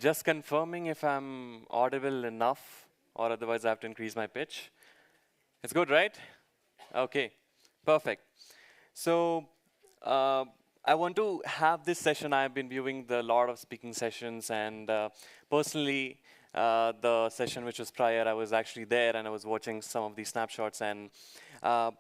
Just confirming if I'm audible enough, or otherwise I have to increase my pitch. It's good, right? Okay, perfect. So uh, I want to have this session. I've been viewing the lot of speaking sessions, and personally, the session which was prior, I was actually there, and I was watching some of these snapshots, and uh,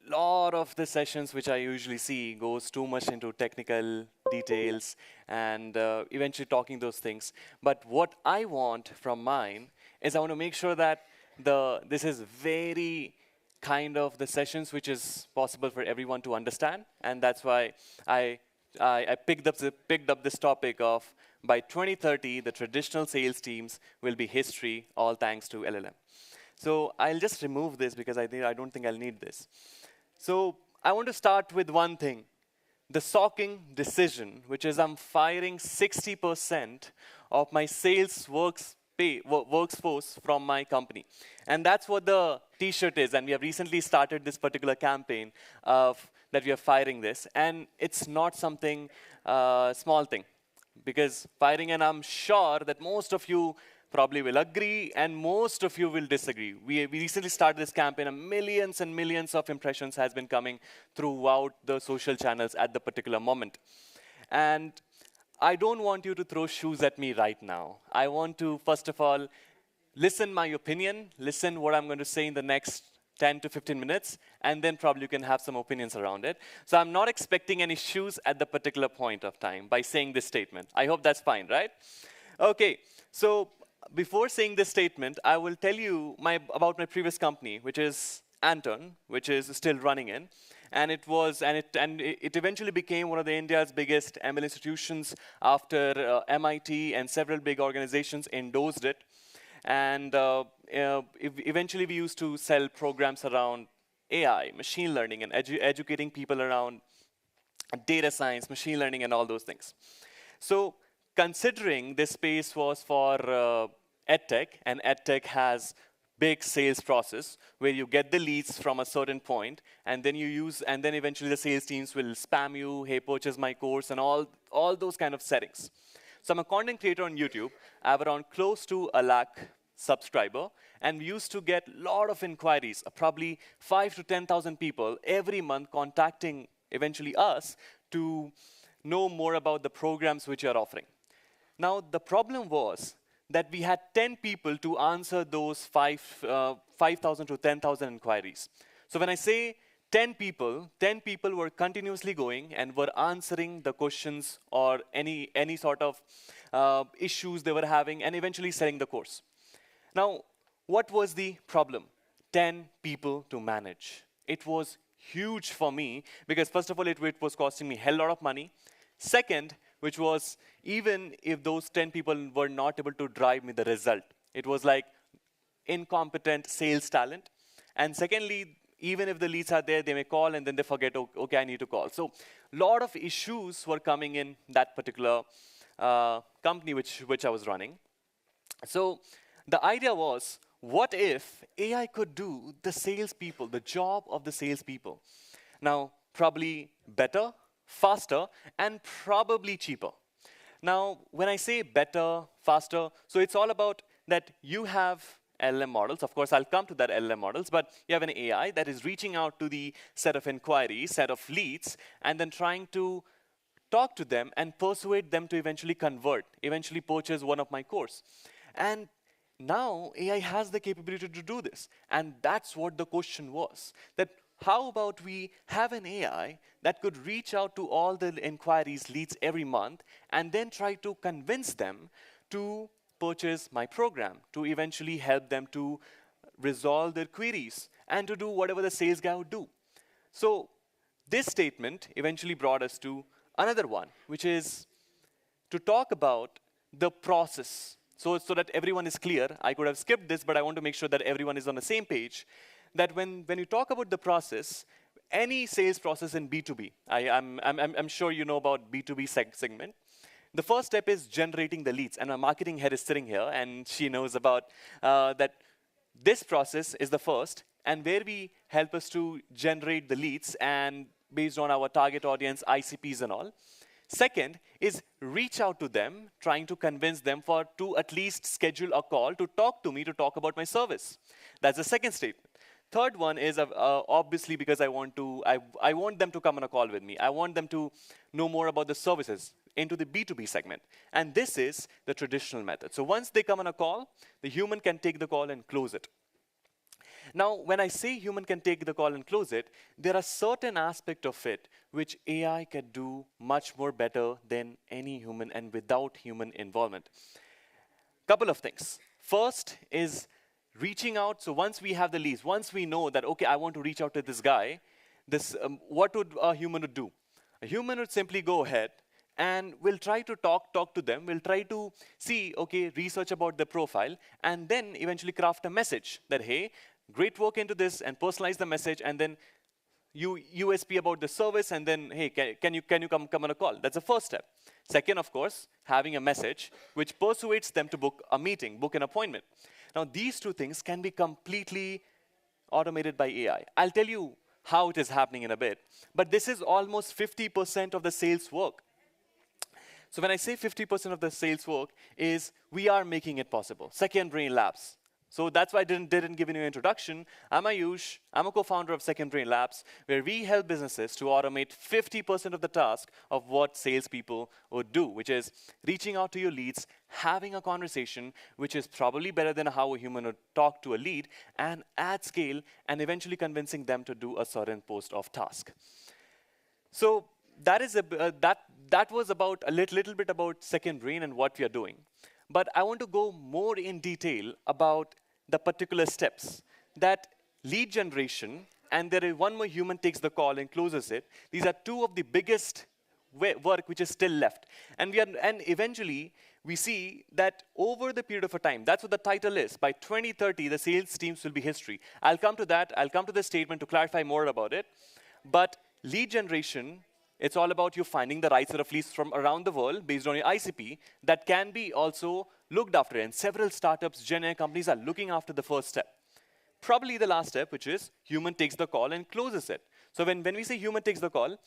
lot of the sessions which I usually see goes too much into technical details and eventually talking those things. But what I want from mine is I want to make sure that this is very kind of the sessions which is possible for everyone to understand, and that's why I I picked up this topic of by 2030 the traditional sales teams will be history, all thanks to LLM. So I'll just remove this because I don't think I'll need this. So I want to start with one thing, the shocking decision, which is I'm firing 60% of my sales workforce from my company. And that's what the t-shirt is. And we have recently started this particular campaign of that we are firing this. And it's not something small thing. Because firing, and I'm sure that most of you probably will agree, and most of you will disagree. We recently started this campaign, and millions of impressions has been coming throughout the social channels at the particular moment. And I don't want you to throw shoes at me right now. I want to, first of all, listen my opinion, listen what I'm going to say in the next 10 to 15 minutes, and then probably you can have some opinions around it. So I'm not expecting any shoes at the particular point of time by saying this statement. I hope that's fine, right? Okay, so before saying this statement, I will tell you about my previous company, which is Anton, which is still running in. And it eventually became one of India's biggest ML institutions after MIT and several big organizations endorsed it. And eventually we used to sell programs around AI, machine learning, and educating people around data science, machine learning, and all those things. So considering this space was for edtech, and edtech has big sales process where you get the leads from a certain point, and then then eventually the sales teams will spam you, hey, purchase my course, and all those kind of settings. So I'm a content creator on YouTube. I have around close to 1 lakh subscriber, and we used to get a lot of inquiries, probably 5 to 10,000 people every month contacting eventually us to know more about the programs which you're offering. Now, the problem was that we had 10 people to answer those 5,000 to 10,000 inquiries. So when I say 10 people were continuously going and were answering the questions or any sort of issues they were having, and eventually selling the course. Now, what was the problem? 10 people to manage. It was huge for me because, first of all, it was costing me a hell lot of money. Second, which was even if those 10 people were not able to drive me the result, it was like incompetent sales talent. And secondly, even if the leads are there, they may call and then they forget, okay, I need to call. So a lot of issues were coming in that particular company which I was running. So the idea was, what if AI could do the salespeople, the job of the salespeople? Now, probably better, faster, and probably cheaper. Now, when I say better, faster, so it's all about that you have LLM models. Of course, I'll come to that LLM models, but you have an AI that is reaching out to the set of inquiries, set of leads, and then trying to talk to them and persuade them to eventually convert, eventually purchase one of my course. And now AI has the capability to do this. And that's what the question was, that how about we have an AI that could reach out to all the inquiries, leads every month, and then try to convince them to purchase my program, to eventually help them to resolve their queries, and to do whatever the sales guy would do. So this statement eventually brought us to another one, which is to talk about the process. So that everyone is clear, I could have skipped this, but I want to make sure that everyone is on the same page, that when you talk about the process, any sales process in B2B, I'm sure you know about B2B segment. The first step is generating the leads, and my marketing head is sitting here, and she knows about that this process is the first, and where we help us to generate the leads, and based on our target audience, ICPs and all. Second is reach out to them, trying to convince them to at least schedule a call to talk to me to talk about my service. That's the second statement. Third one is obviously because I want them to come on a call with me. I want them to know more about the services into the B2B segment. And this is the traditional method. So once they come on a call, the human can take the call and close it. Now, when I say human can take the call and close it, there are certain aspects of it which AI can do much more better than any human and without human involvement. Couple of things. First is reaching out. So once we have the leads, once we know that, okay, I want to reach out to this guy, what would a human would do? A human would simply go ahead and we'll try to talk to them. We'll try to see, okay, research about the profile, and then eventually craft a message that, hey, great work into this, and personalize the message, and then USP about the service, and then, hey, can you come on a call? That's the first step. Second, of course, having a message which persuades them to book a meeting, book an appointment. Now, these two things can be completely automated by AI. I'll tell you how it is happening in a bit, but this is almost 50% of the sales work. So when I say 50% of the sales work is we are making it possible. Second Brain Labs. So that's why I didn't give you an introduction. I'm Ayush. I'm a co-founder of Second Brain Labs, where we help businesses to automate 50% of the task of what salespeople would do, which is reaching out to your leads, having a conversation, which is probably better than how a human would talk to a lead, and at scale, and eventually convincing them to do a certain post of task. So that is that was about a little bit about Second Brain and what we are doing. But I want to go more in detail about the particular steps. That lead generation, and there is one more human takes the call and closes it. These are two of the biggest work which is still left. And eventually, we see that over the period of a time, that's what the title is. By 2030, the sales teams will be history. I'll come to that. I'll come to the statement to clarify more about it. But lead generation, it's all about you finding the right set of leads from around the world based on your ICP that can be also looked after. And several startups, Gen AI companies are looking after the first step. Probably the last step, which is human takes the call and closes it. So when we say human takes the call,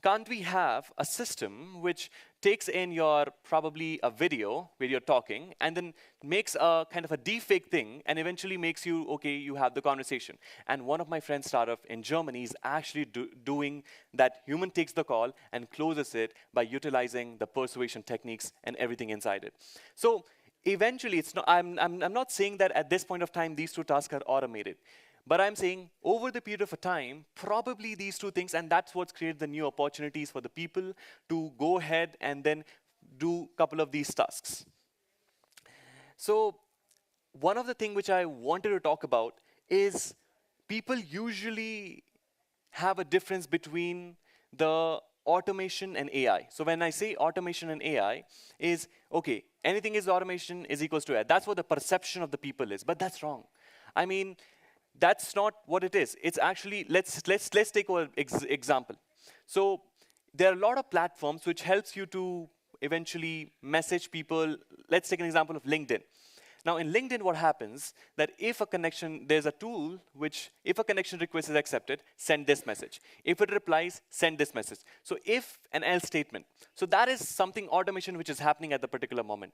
can't we have a system which takes in your probably a video where you're talking and then makes a kind of a deepfake thing and eventually makes you, okay, you have the conversation. And one of my friends' startup in Germany is actually doing that human takes the call and closes it by utilizing the persuasion techniques and everything inside it. So eventually, it's not, I'm not saying that at this point of time, these two tasks are automated. But I'm saying over the period of a time, probably these two things, and that's what's created the new opportunities for the people to go ahead and then do a couple of these tasks. So one of the things which I wanted to talk about is people usually have a difference between the automation and AI. So when I say automation and AI is, okay, anything is automation is equals to AI. That's what the perception of the people is, but that's wrong. I mean, that's not what it is. It's actually, let's take an example. So there are a lot of platforms which helps you to eventually message people. Let's take an example of LinkedIn. Now in LinkedIn, what happens that if a connection, there's a tool which if a connection request is accepted, send this message. If it replies, send this message. So if an else statement. So that is something automation which is happening at the particular moment.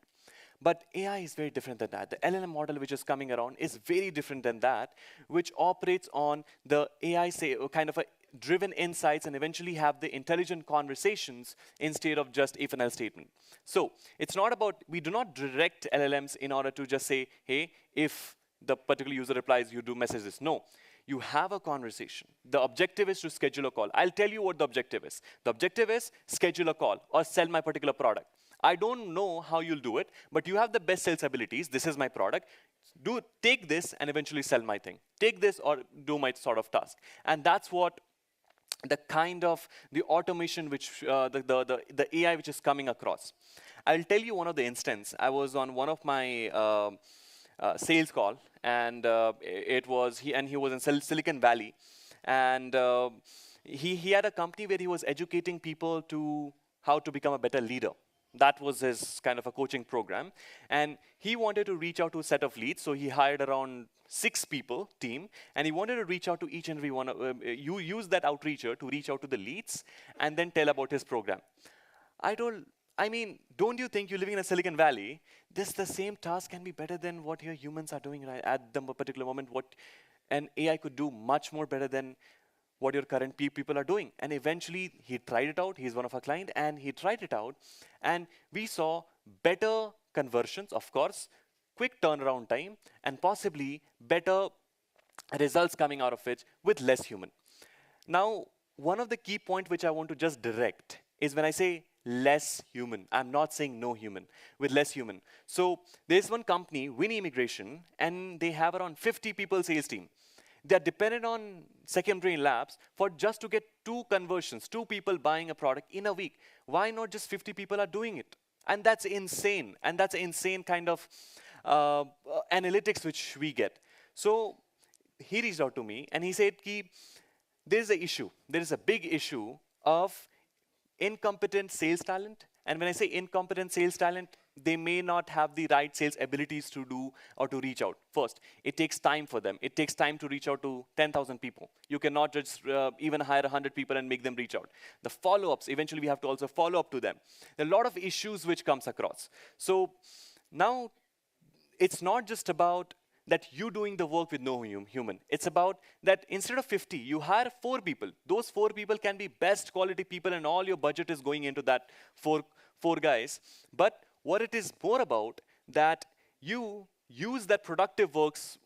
But AI is very different than that. The LLM model which is coming around is very different than that, which operates on the AI kind of a driven insights and eventually have the intelligent conversations instead of just if and else statement. So it's not about, we do not direct LLMs in order to just say, hey, if the particular user replies, you do message this. No. You have a conversation. The objective is to schedule a call. I'll tell you what the objective is. The objective is schedule a call or sell my particular product. I don't know how you'll do it, but you have the best sales abilities. This is my product. Take this and eventually sell my thing. Take this or do my sort of task. And that's what the kind of the automation which the AI which is coming across. I'll tell you one of the instance. I was on one of my sales call, and he was in Silicon Valley, and he had a company where he was educating people to how to become a better leader. That was his kind of a coaching program. And he wanted to reach out to a set of leads. So he hired around 6 people team. And he wanted to reach out to each and every one. Use that outreacher to reach out to the leads and then tell about his program. I I mean, don't you think you're living in a Silicon Valley? The same task can be better than what your humans are doing right at the particular moment. What an AI could do much more better than what your current people are doing. And eventually, he tried it out. He's one of our clients, and he tried it out. And we saw better conversions, of course, quick turnaround time, and possibly better results coming out of it with less human. Now, one of the key points which I want to just direct is when I say less human, I'm not saying no human, with less human. So there's one company, Winnie Immigration, and they have around 50 people sales team. They're dependent on second brain labs for just to get 2 conversions, 2 people buying a product in a week. Why not just 50 people are doing it? And that's insane. And that's an insane kind of analytics which we get. So he reached out to me and he said, there is an issue. There is a big issue of incompetent sales talent. And when I say incompetent sales talent, they may not have the right sales abilities to do or to reach out. First, it takes time for them. It takes time to reach out to 10,000 people. You cannot just even hire 100 people and make them reach out. The follow-ups, eventually we have to also follow up to them. There are a lot of issues which comes across. So now it's not just about that you doing the work with no human. It's about that instead of 50, you hire 4 people. Those 4 people can be best quality people and all your budget is going into that four guys. But what it is more about that you use that productive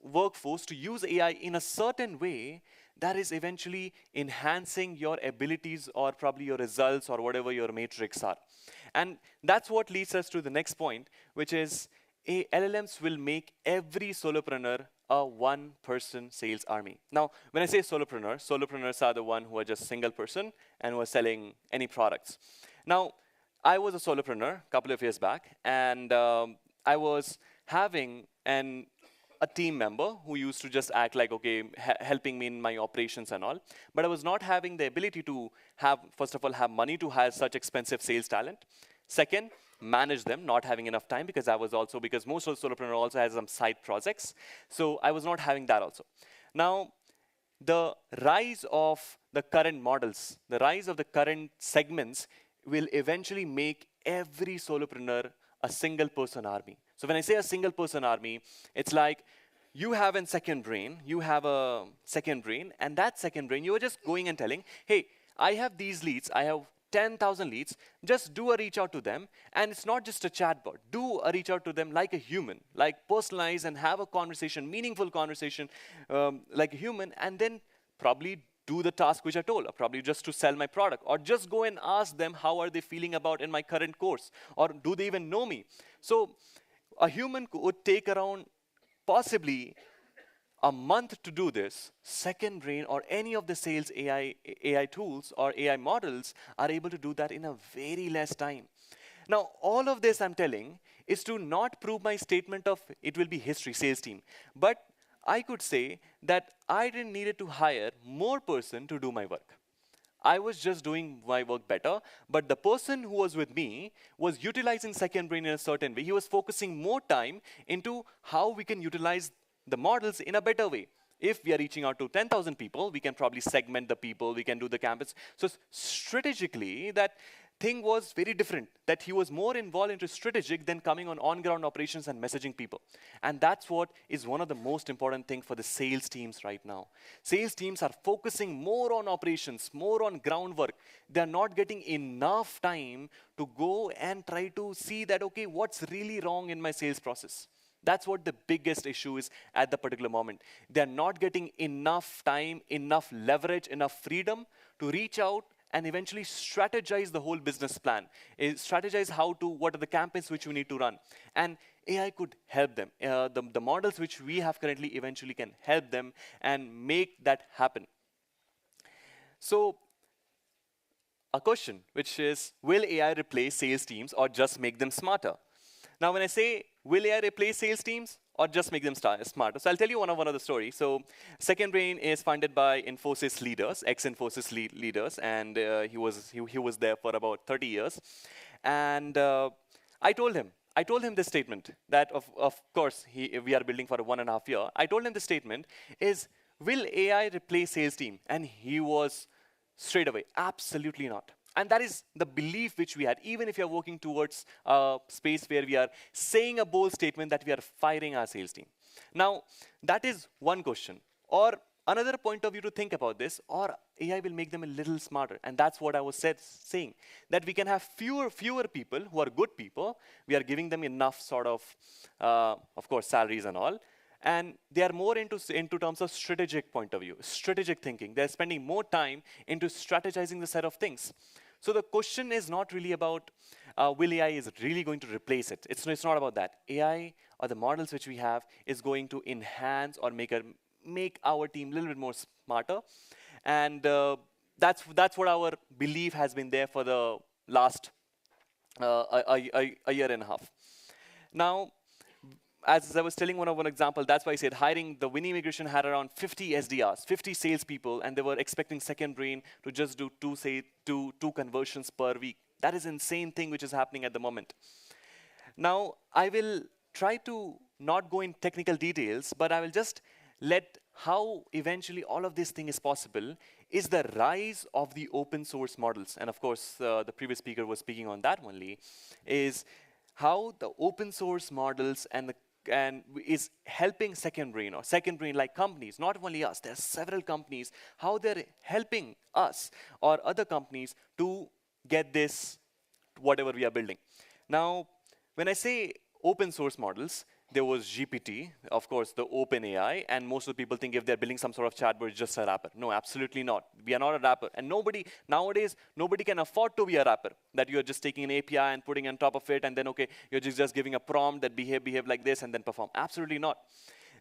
workforce to use AI in a certain way that is eventually enhancing your abilities or probably your results or whatever your metrics are. And that's what leads us to the next point, which is LLMs will make every solopreneur a one-person sales army. Now, when I say solopreneurs are the one who are just single person and who are selling any products. Now, I was a solopreneur a couple of years back, and I was having a team member who used to just act like, okay, helping me in my operations and all. But I was not having the ability to have, first of all, have money to hire such expensive sales talent. Second, manage them, not having enough time because most of the solopreneur also has some side projects. So I was not having that also. Now, the rise of the current models, the rise of the current segments will eventually make every solopreneur a single person army. So when I say a single person army, it's like you have a second brain, and that second brain, you are just going and telling, hey, I have these leads, I have 10,000 leads, just do a reach out to them. And it's not just a chatbot. Do a reach out to them like a human, like personalize and have a conversation, meaningful conversation like a human, and then probably do the task which I told, or probably just to sell my product, or just go and ask them how are they feeling about in my current course, or do they even know me? So a human would take around possibly a month to do this. Second brain or any of the sales AI tools or AI models are able to do that in a very less time. Now, all of this I'm telling is to not prove my statement of it will be history, sales team. But I could say that I didn't need to hire more person to do my work. I was just doing my work better, but the person who was with me was utilizing second brain in a certain way. He was focusing more time into how we can utilize the models in a better way. If we are reaching out to 10,000 people, we can probably segment the people, we can do the campus. So strategically, that thing was very different, that he was more involved into strategic than coming on-ground operations and messaging people. And that's what is one of the most important things for the sales teams right now. Sales teams are focusing more on operations, more on groundwork. They're not getting enough time to go and try to see that, okay, what's really wrong in my sales process? That's what the biggest issue is at the particular moment. They're not getting enough time, enough leverage, enough freedom to reach out and eventually strategize the whole business plan. Strategize what are the campaigns which we need to run. And AI could help them. The models which we have currently eventually can help them and make that happen. So a question, which is, will AI replace sales teams or just make them smarter? Now, when I say, will AI replace sales teams or just make them smarter? So I'll tell you one of the stories. So Second Brain is funded by Infosys leaders, ex-Infosys leaders, and he was there for about 30 years. And I told him this statement that, of course, we are building for 1.5 years. I told him the statement is, will AI replace sales team? And he was straight away, absolutely not. And that is the belief which we had, even if you're working towards a space where we are saying a bold statement that we are firing our sales team. Now, that is one question. Or another point of view to think about this, or AI will make them a little smarter. And that's what I was saying, that we can have fewer people who are good people. We are giving them enough sort of course, salaries and all. And they are more into terms of strategic point of view, strategic thinking. They're spending more time into strategizing the set of things. So the question is not really about will AI is really going to replace it. It's not about that. AI or the models which we have is going to enhance or make our team a little bit more smarter. And that's what our belief has been there for the last a year and a half. Now, as I was telling one example, that's why I said hiring, the Winnie Immigration had around 50 SDRs, 50 salespeople, and they were expecting Second Brain to just do two conversions per week. That is insane thing which is happening at the moment. Now, I will try to not go in technical details, but I will just let how eventually all of this thing is possible is the rise of the open source models. And of course, the previous speaker was speaking on that only, is how the open source models and is helping Second Brain or Second Brain like companies, not only us, there are several companies, how they're helping us or other companies to get this, whatever we are building. Now, when I say open source models, there was GPT, of course, the open AI, and most of the people think if they're building some sort of chatbot, it's just a wrapper. No, absolutely not. We are not a wrapper. And nowadays, nobody can afford to be a wrapper, that you're just taking an API and putting on top of it, and then, okay, you're just giving a prompt that behave like this, and then perform. Absolutely not.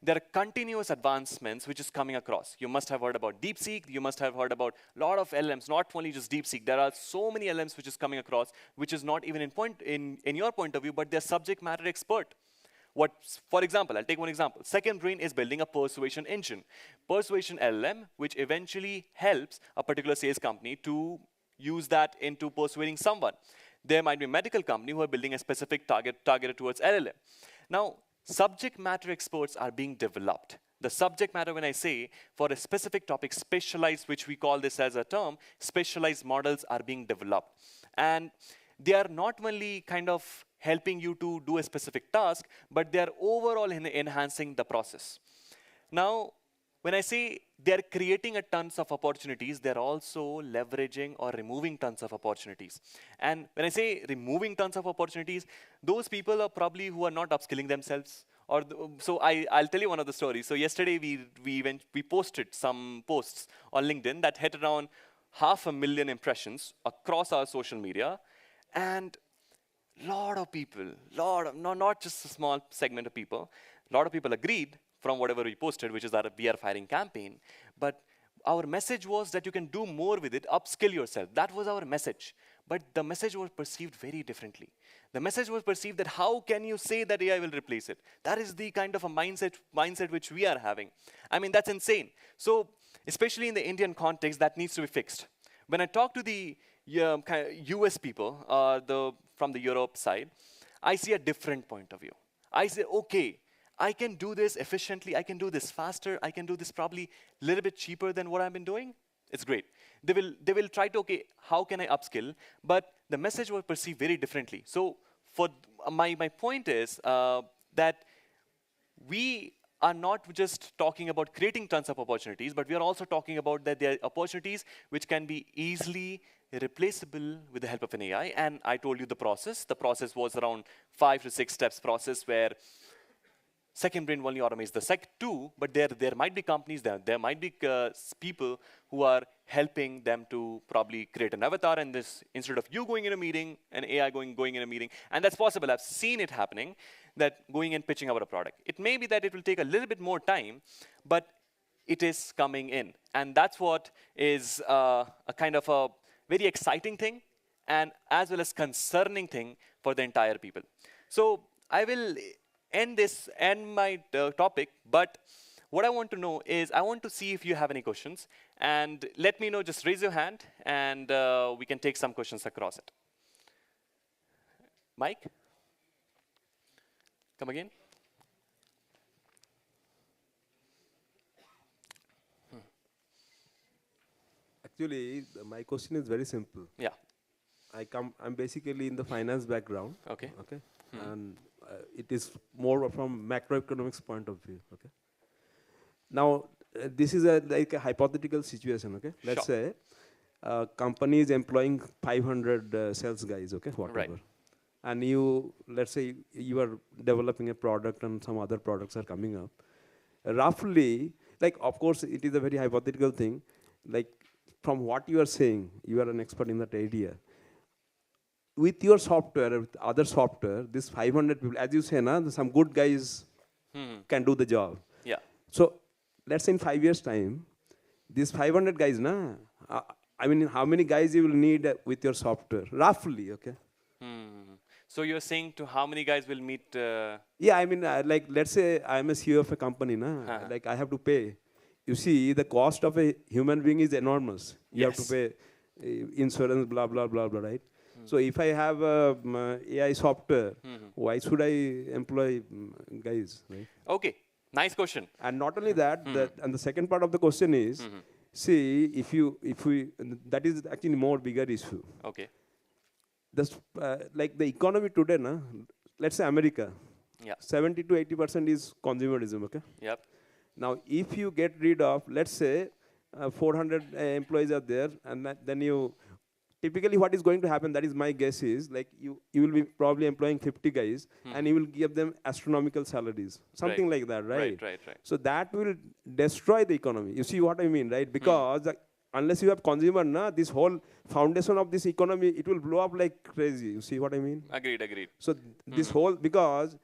There are continuous advancements which is coming across. You must have heard about DeepSeek. You must have heard about a lot of LLMs, not only just DeepSeek. There are so many LLMs which is coming across, which is not even in your point of view, but they're subject matter expert. For example, I'll take one example. Second Brain is building a persuasion engine. Persuasion LLM, which eventually helps a particular sales company to use that into persuading someone. There might be a medical company who are building a specific targeted towards LLM. Now, subject matter experts are being developed. The subject matter, when I say for a specific topic, specialized, which we call this as a term, specialized models are being developed. And they are not only kind of helping you to do a specific task, but they are overall enhancing the process. Now, when I say they're creating a tons of opportunities, they're also leveraging or removing tons of opportunities. And when I say removing tons of opportunities, those people are probably who are not upskilling themselves. So I'll tell you one of the stories. So yesterday we posted some posts on LinkedIn that hit around 500,000 impressions across our social media, and lot of people, not just a small segment of people, a lot of people agreed from whatever we posted, which is that we are firing campaign. But our message was that you can do more with it, upskill yourself. That was our message. But the message was perceived very differently. The message was perceived that how can you say that AI will replace it? That is the kind of a mindset which we are having. I mean, that's insane. So, especially in the Indian context, that needs to be fixed. When I talk to the US people, from the Europe side, I see a different point of view. I say, okay, I can do this efficiently, I can do this faster, I can do this probably a little bit cheaper than what I've been doing. It's great. They will try to, okay, how can I upskill? But the message was perceived very differently. So for my point is that we are not just talking about creating tons of opportunities, but we are also talking about that there are opportunities which can be easily replaceable with the help of an AI. And I told you the process. The process was around 5 to 6 steps process where Second Brain only automates the two, but there might be companies, there might be people who are helping them to probably create an avatar, and this, instead of you going in a meeting, an AI going in a meeting, and that's possible. I've seen it happening, that going and pitching out a product. It may be that it will take a little bit more time, but it is coming in. And that's what is a kind of a very exciting thing, and as well as concerning thing for the entire people. So I will end my topic, but what I want to know is, I want to see if you have any questions, and let me know, just raise your hand, and we can take some questions across it. Mike? Come again? Actually, my question is very simple. Yeah. I'm basically in the finance background. Okay. Okay. And it is more from macroeconomics point of view. Okay. Now, this is like a hypothetical situation. Okay. Let's Sure. say company is employing 500 sales guys. Okay, Right. whatever. And you, let's say you are developing a product and some other products are coming up. Roughly, like of course it is a very hypothetical thing. Like from what you are saying, you are an expert in that area. With your software, with other software, this 500 people, as you say, some good guys can do the job. Yeah. So let's say in 5 years' time, these 500 guys, uh, I mean, how many guys you will need with your software? Roughly, okay? So you're saying to how many guys will meet? Yeah, I mean, like, let's say I'm a CEO of a company, like I have to pay. You see, the cost of a human being is enormous. You have to Yes. pay insurance, blah, blah, blah, blah, right? So if I have AI software, why should I employ guys, right? Okay. Nice question. And not only that, and the second part of the question is, see, if we, that is actually more bigger issue. Okay. This, like the economy today, let's say America, Yeah. 70 to 80% is consumerism, okay? Yep. Now, if you get rid of, let's say, 400 employees are there, and then you, typically what is going to happen, that is my guess is, like you will be probably employing 50 guys, and you will give them astronomical salaries, something like that, right? Right. So that will destroy the economy. You see what I mean, right? Because unless you have consumer, this whole foundation of this economy, it will blow up like crazy. You see what I mean? Agreed. So this whole, because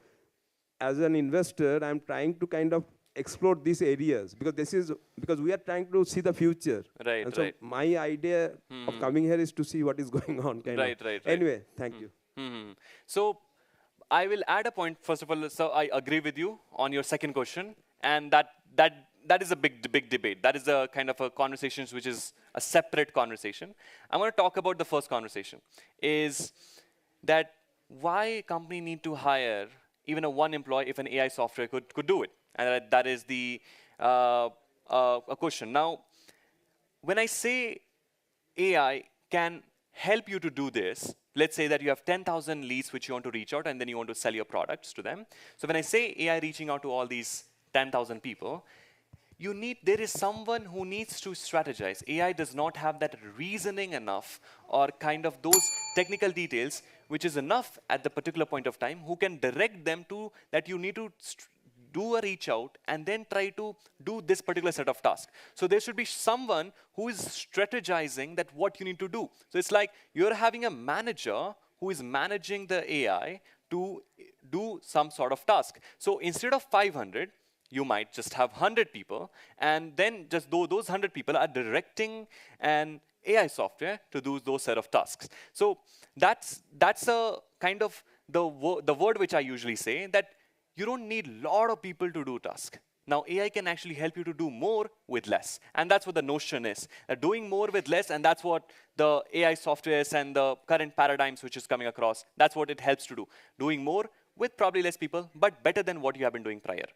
as an investor, I'm trying to kind of explore these areas because we are trying to see the future. Right. And so my idea of coming here is to see what is going on. Right. Anyway, thank you. So I will add a point, first of all. So I agree with you on your second question. And that is a big debate. That is a kind of a conversation which is a separate conversation. I'm going to talk about the first conversation, is that why a company need to hire even a one employee if an AI software could do it. And that is the a question. Now, when I say AI can help you to do this, let's say that you have 10,000 leads which you want to reach out and then you want to sell your products to them. So when I say AI reaching out to all these 10,000 people, there is someone who needs to strategize. AI does not have that reasoning enough or kind of those technical details which is enough at the particular point of time who can direct them to that you need to do a reach out and then try to do this particular set of tasks. So there should be someone who is strategizing that what you need to do. So it's like you're having a manager who is managing the AI to do some sort of task. So instead of 500, you might just have 100 people, and then just those 100 people are directing an AI software to do those set of tasks. So that's a kind of the word which I usually say, that you don't need a lot of people to do tasks. Now, AI can actually help you to do more with less. And that's what the notion is. Doing more with less, and that's what the AI softwares and the current paradigms which is coming across, that's what it helps to do. Doing more with probably less people, but better than what you have been doing prior.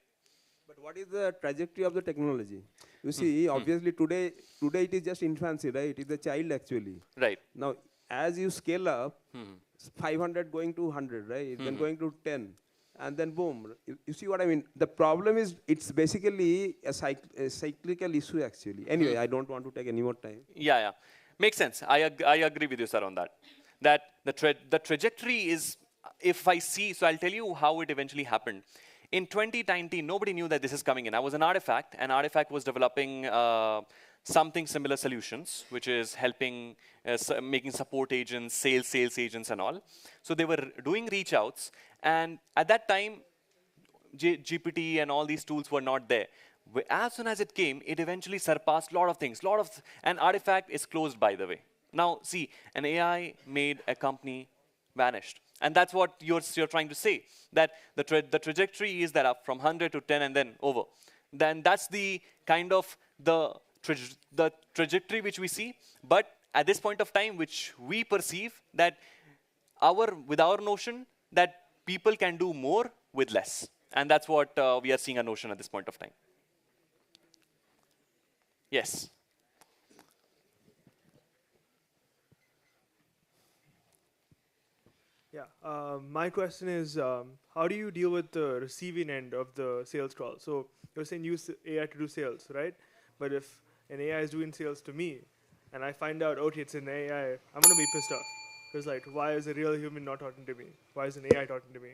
But what is the trajectory of the technology? You see, obviously today it is just infancy, right? It is a child actually. Right. Now, as you scale up, 500 going to 100, right? Then going to 10. And then boom. You see what I mean? The problem is it's basically a cyclical issue actually. Anyway, I don't want to take any more time. Yeah. Makes sense. I agree with you, sir, on that. That the trajectory is, if I see, so I'll tell you how it eventually happened. In 2019, nobody knew that this is coming in. I was an Artifact, and Artifact was developing something similar solutions, which is helping, making support agents, sales agents and all. So they were doing reach outs, and at that time, GPT and all these tools were not there. As soon as it came, it eventually surpassed a lot of things. And Artifact is closed, by the way. Now, see, an AI made a company vanished. And that's what you're trying to say, that the trajectory is that up from 100 to 10 and then over. Then that's the kind of the trajectory which we see. But at this point of time, which we perceive that with our notion that people can do more with less. And that's what we are seeing a notion at this point of time. Yes. Yeah. My question is, how do you deal with the receiving end of the sales call? So you're saying use AI to do sales, right? But if an AI is doing sales to me, and I find out, okay, it's an AI, I'm gonna be pissed off. Because like, why is a real human not talking to me? Why is an AI talking to me?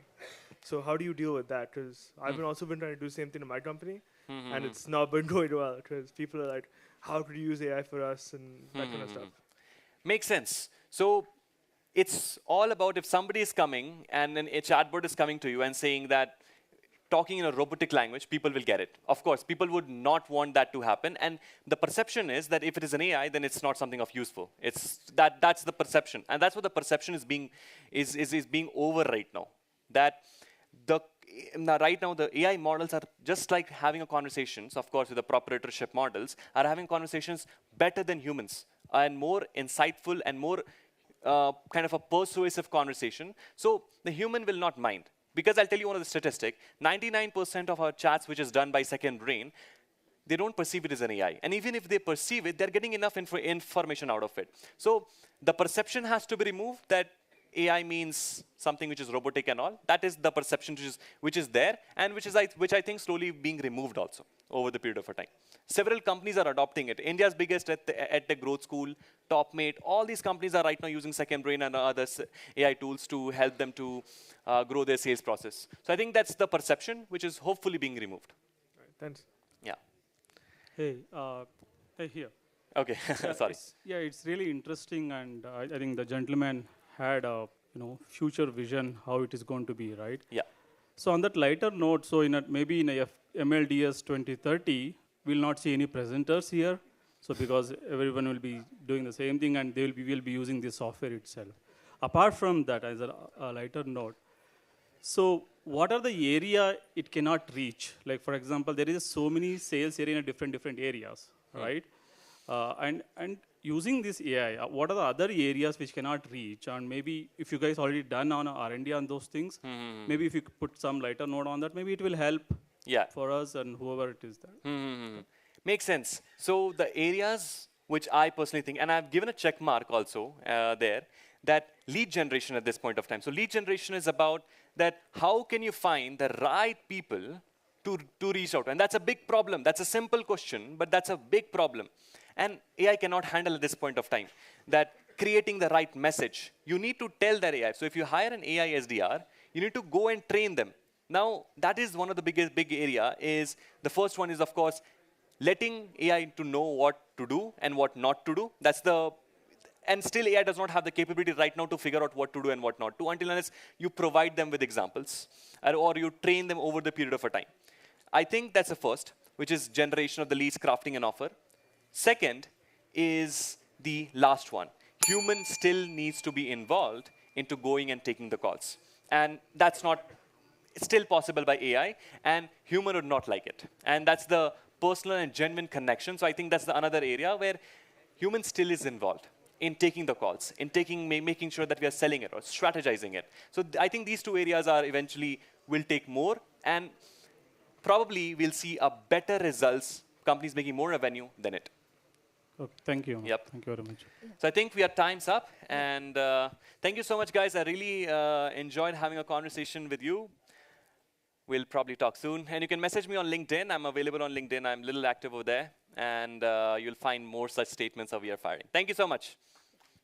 So how do you deal with that? Because I've been also been trying to do the same thing in my company, and it's not been going well. Because people are like, how could you use AI for us and that kind of stuff. Makes sense. So it's all about if somebody is coming and then a chatbot is coming to you and saying that talking in a robotic language, people will get it. Of course, people would not want that to happen. And the perception is that if it is an AI, then it's not something of useful. It's that's the perception. And that's what the perception is being is being over right now. That the now right now the AI models are just like having a conversations, of course, with the proprietorship models, are having conversations better than humans and more insightful and more kind of a persuasive conversation. So the human will not mind. Because I'll tell you one of the statistic, 99% of our chats which is done by second brain, they don't perceive it as an AI. And even if they perceive it, they're getting enough information out of it. So the perception has to be removed that AI means something which is robotic and all. That is the perception which is there and which I think slowly being removed also over the period of a time. Several companies are adopting it. India's biggest at the growth school, TopMate, all these companies are right now using Second Brain and other AI tools to help them to grow their sales process. So I think that's the perception which is hopefully being removed. Right, thanks. Yeah. Hey, hey here. Okay, sorry. It's really interesting, and I think the gentleman had a future vision how it is going to be, right? Yeah. So on that lighter note, so maybe in a MLDS 2030, we'll not see any presenters here. So because everyone will be doing the same thing, and will be using the software itself. Apart from that, as a lighter note, so what are the area it cannot reach? Like for example, there is so many sales area in different areas, right? And using this AI, what are the other areas which cannot reach? And maybe if you guys already done on R&D on those things, maybe if you could put some lighter note on that, maybe it will help for us and whoever it is there. Makes sense. So the areas which I personally think, and I've given a check mark also there, that lead generation at this point of time. So lead generation is about that how can you find the right people to reach out? And that's a big problem. That's a simple question, but that's a big problem. And AI cannot handle at this point of time that creating the right message. You need to tell that AI. So if you hire an AI SDR, you need to go and train them. Now, that is one of the big area is, the first one is, of course, letting AI to know what to do and what not to do. And still AI does not have the capability right now to figure out what to do and what not to until you provide them with examples or you train them over the period of a time. I think that's the first, which is generation of the leads, crafting an offer. Second is the last one. Human still needs to be involved into going and taking the calls. And that's not still possible by AI, and human would not like it. And that's the personal and genuine connection. So I think that's another area where human still is involved in taking the calls, in making sure that we are selling it or strategizing it. So I think these two areas are eventually will take more, and probably we'll see a better results, companies making more revenue than it. Okay, thank you. Yep. Thank you very much. So I think we are time's up, and thank you so much, guys. I really enjoyed having a conversation with you. We'll probably talk soon. And you can message me on LinkedIn. I'm available on LinkedIn. I'm a little active over there. And you'll find more such statements of we are firing. Thank you so much.